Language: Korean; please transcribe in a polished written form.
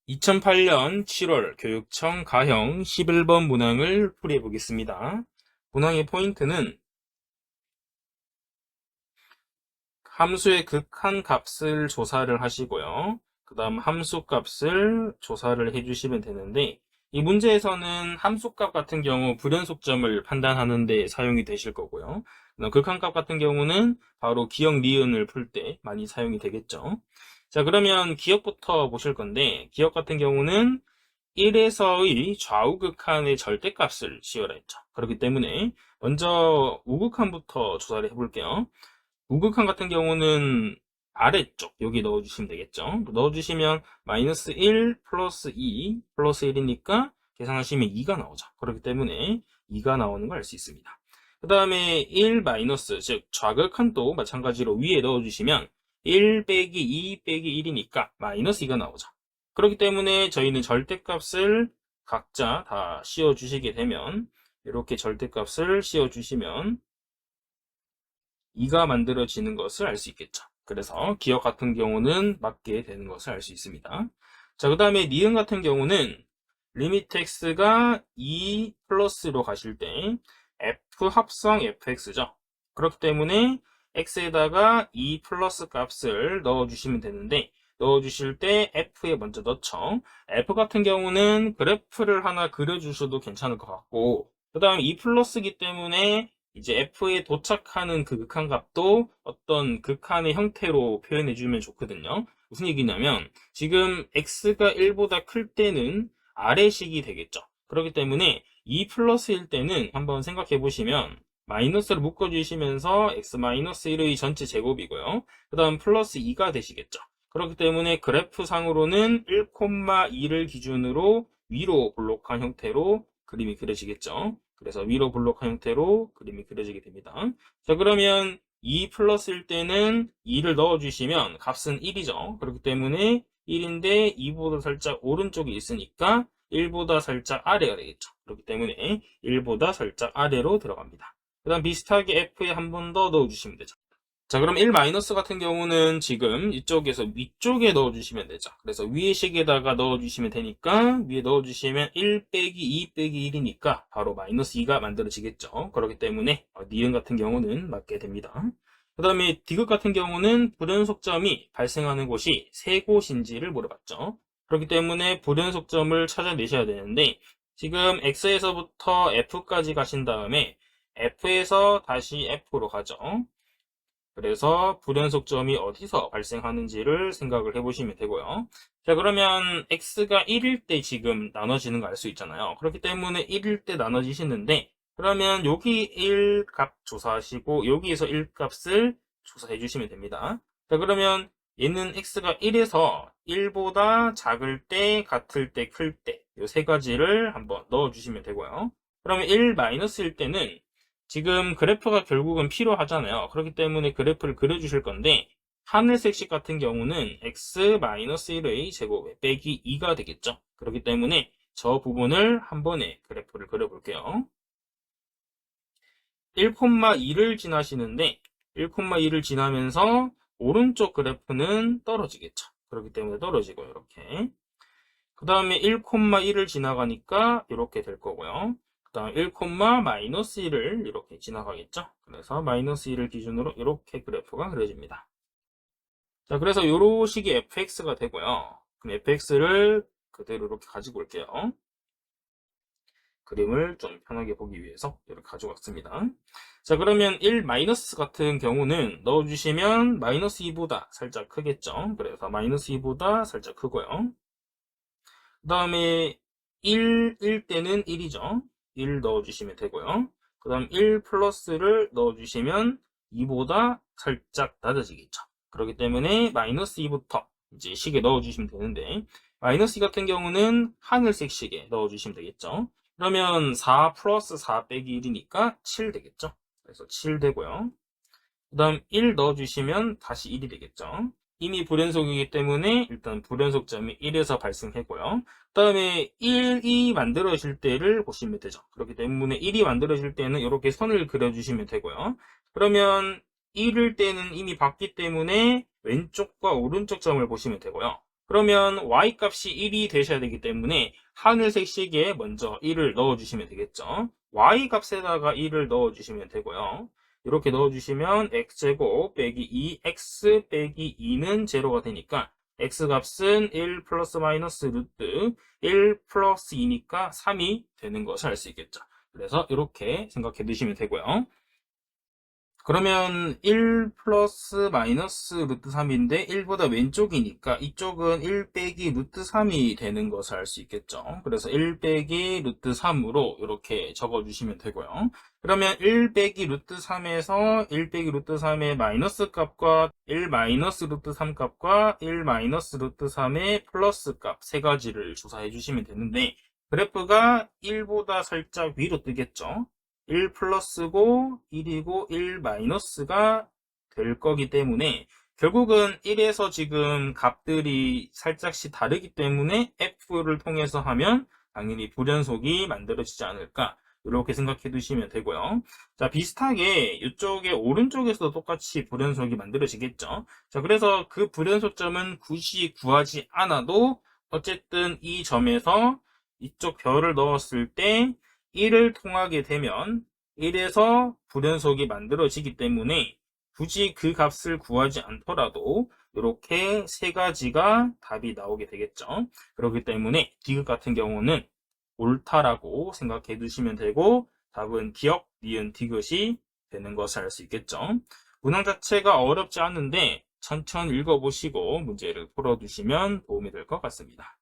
2008년 7월 교육청 가형 11번 문항을 풀이해 보겠습니다. 문항의 포인트는 함수의 극한 값을 조사를 하시고요. 그 다음 함수 값을 조사를 해주시면 되는데, 이 문제에서는 함수값 같은 경우 불연속점을 판단하는 데 사용이 되실 거고요. 그다음 극한값 같은 경우는 바로 기억 니은을 풀 때 많이 사용이 되겠죠. 자, 그러면 기억부터 보실 건데, 기억 같은 경우는 1에서의 좌우극한의 절대값을 씌워라 했죠. 그렇기 때문에 먼저 우극한부터 조사를 해볼게요. 우극한 같은 경우는 아래쪽 여기 넣어주시면 되겠죠. 넣어주시면 마이너스 1 플러스 2 플러스 1이니까 계산하시면 2가 나오죠. 그렇기 때문에 2가 나오는 걸 알 수 있습니다. 그 다음에 1 마이너스, 즉 좌극한도 마찬가지로 위에 넣어주시면 1 빼기 2 빼기 1이니까 마이너스 2가 나오죠. 그렇기 때문에 저희는 절대값을 각자 다 씌워주시게 되면, 이렇게 절대값을 씌워주시면 2가 만들어지는 것을 알 수 있겠죠. 그래서 기억 같은 경우는 맞게 되는 것을 알 수 있습니다. 자, 그 다음에 니은 같은 경우는 리미트 x가 2 플러스로 가실 때 f 합성 fx죠. 그렇기 때문에 x에다가 2 플러스 값을 넣어주시면 되는데, 넣어주실 때 f에 먼저 넣죠. f 같은 경우는 그래프를 하나 그려주셔도 괜찮을 것 같고, 그 다음 2 플러스이기 때문에 이제 f에 도착하는 그 극한값도 어떤 극한의 형태로 표현해주면 좋거든요. 무슨 얘기냐면, 지금 x가 1보다 클 때는 아래식이 되겠죠. 그렇기 때문에 2 플러스일 때는 한번 생각해 보시면 마이너스를 묶어주시면서 x-1의 전체 제곱이고요. 그 다음 플러스 2가 되시겠죠. 그렇기 때문에 그래프 상으로는 1,2를 기준으로 위로 볼록한 형태로 그림이 그려지겠죠. 그래서 위로 볼록한 형태로 그림이 그려지게 됩니다. 자, 그러면 2 플러스일 때는 2를 넣어주시면 값은 1이죠. 그렇기 때문에 1인데 2보다 살짝 오른쪽에 있으니까 1보다 살짝 아래가 되겠죠. 그렇기 때문에 1보다 살짝 아래로 들어갑니다. 그 다음 비슷하게 F에 한 번 더 넣어주시면 되죠. 자, 그럼 1 마이너스 같은 경우는 지금 이쪽에서 위쪽에 넣어주시면 되죠. 그래서 위의 식에다가 넣어주시면 되니까, 위에 넣어주시면 1 빼기 2 빼기 1이니까 바로 마이너스 2가 만들어지겠죠. 그렇기 때문에 니은 같은 경우는 맞게 됩니다. 그 다음에 디귿 같은 경우는 불연속점이 발생하는 곳이 세 곳인지를 물어봤죠. 그렇기 때문에 불연속점을 찾아내셔야 되는데, 지금 x에서부터 f까지 가신 다음에 f에서 다시 f로 가죠. 그래서 불연속점이 어디서 발생하는지를 생각을 해보시면 되고요. 자, 그러면 x가 1일 때 지금 나눠지는 거 알 수 있잖아요. 그렇기 때문에 1일 때 나눠지시는데, 그러면 여기 1 값 조사하시고 여기에서 1 값을 조사해 주시면 됩니다. 자, 그러면 얘는 x가 1에서 1보다 작을 때, 같을 때, 클 때 이 세 가지를 한번 넣어 주시면 되고요. 그러면 1 마이너스일 때는 지금 그래프가 결국은 필요하잖아요. 그렇기 때문에 그래프를 그려주실 건데, 하늘색식 같은 경우는 x-1의 제곱 빼기 2가 되겠죠. 그렇기 때문에 저 부분을 한 번에 그래프를 그려볼게요. 1,2를 지나시는데 1,2를 지나면서 오른쪽 그래프는 떨어지겠죠. 그렇기 때문에 떨어지고 이렇게. 그 다음에 1,1을 지나가니까 이렇게 될 거고요. 그 다음 1, 마이너스 1을 이렇게 지나가겠죠. 그래서 마이너스 1을 기준으로 이렇게 그래프가 그려집니다. 자, 그래서 이런 식이 fx가 되고요. 그럼 fx를 그대로 이렇게 가지고 올게요. 그림을 좀 편하게 보기 위해서 이렇게 가지고 왔습니다. 자, 그러면 1 마이너스 같은 경우는 넣어주시면 마이너스 2보다 살짝 크겠죠. 그래서 마이너스 2보다 살짝 크고요. 그 다음에 1일 때는 1이죠. 1 넣어주시면 되고요. 그 다음 1 플러스를 넣어주시면 2보다 살짝 낮아지겠죠. 그렇기 때문에 마이너스 2부터 이제 식에 넣어주시면 되는데, 마이너스 2 같은 경우는 하늘색 식에 넣어주시면 되겠죠. 그러면 4 플러스 4 빼기 1이니까 7 되겠죠. 그래서 7 되고요. 그 다음 1 넣어주시면 다시 1이 되겠죠. 이미 불연속이기 때문에 일단 불연속점이 1에서 발생했고요. 그 다음에 1이 만들어질 때를 보시면 되죠. 그렇기 때문에 1이 만들어질 때는 이렇게 선을 그려주시면 되고요. 그러면 1일 때는 이미 봤기 때문에 왼쪽과 오른쪽 점을 보시면 되고요. 그러면 y 값이 1이 되셔야 되기 때문에 하늘색 시계에 먼저 1을 넣어주시면 되겠죠. y 값에다가 1을 넣어주시면 되고요. 이렇게 넣어주시면 x제곱 빼기 2x 빼기 2는 제로가 되니까 x 값은 1 플러스 마이너스 루트 1 플러스 2니까 3이 되는 것을 알 수 있겠죠. 그래서 이렇게 생각해 두시면 되고요. 그러면 1 플러스 마이너스 루트 3인데 1보다 왼쪽이니까 이쪽은 1 빼기 루트 3이 되는 것을 알 수 있겠죠. 그래서 1 빼기 루트 3으로 이렇게 적어주시면 되고요. 그러면 1 빼기 루트 3에서 1 빼기 루트 3의 마이너스 값과 1 마이너스 루트 3 값과 1 마이너스 루트 3의 플러스 값 세 가지를 조사해 주시면 되는데 그래프가 1보다 살짝 위로 뜨겠죠. 1 플러스고 1이고 1 마이너스가 될 거기 때문에 결국은 1에서 지금 값들이 살짝씩 다르기 때문에 F를 통해서 하면 당연히 불연속이 만들어지지 않을까 이렇게 생각해 두시면 되고요. 자, 비슷하게 이쪽에 오른쪽에서도 똑같이 불연속이 만들어지겠죠. 자, 그래서 그 불연속점은 굳이 구하지 않아도 어쨌든 이 점에서 이쪽 별을 넣었을 때 1을 통하게 되면 1에서 불연속이 만들어지기 때문에 굳이 그 값을 구하지 않더라도 이렇게 세 가지가 답이 나오게 되겠죠. 그렇기 때문에 디귿 같은 경우는 옳다라고 생각해 두시면 되고 답은 기역, 니은, 디귿이 되는 것을 알 수 있겠죠. 문항 자체가 어렵지 않은데 천천히 읽어보시고 문제를 풀어두시면 도움이 될 것 같습니다.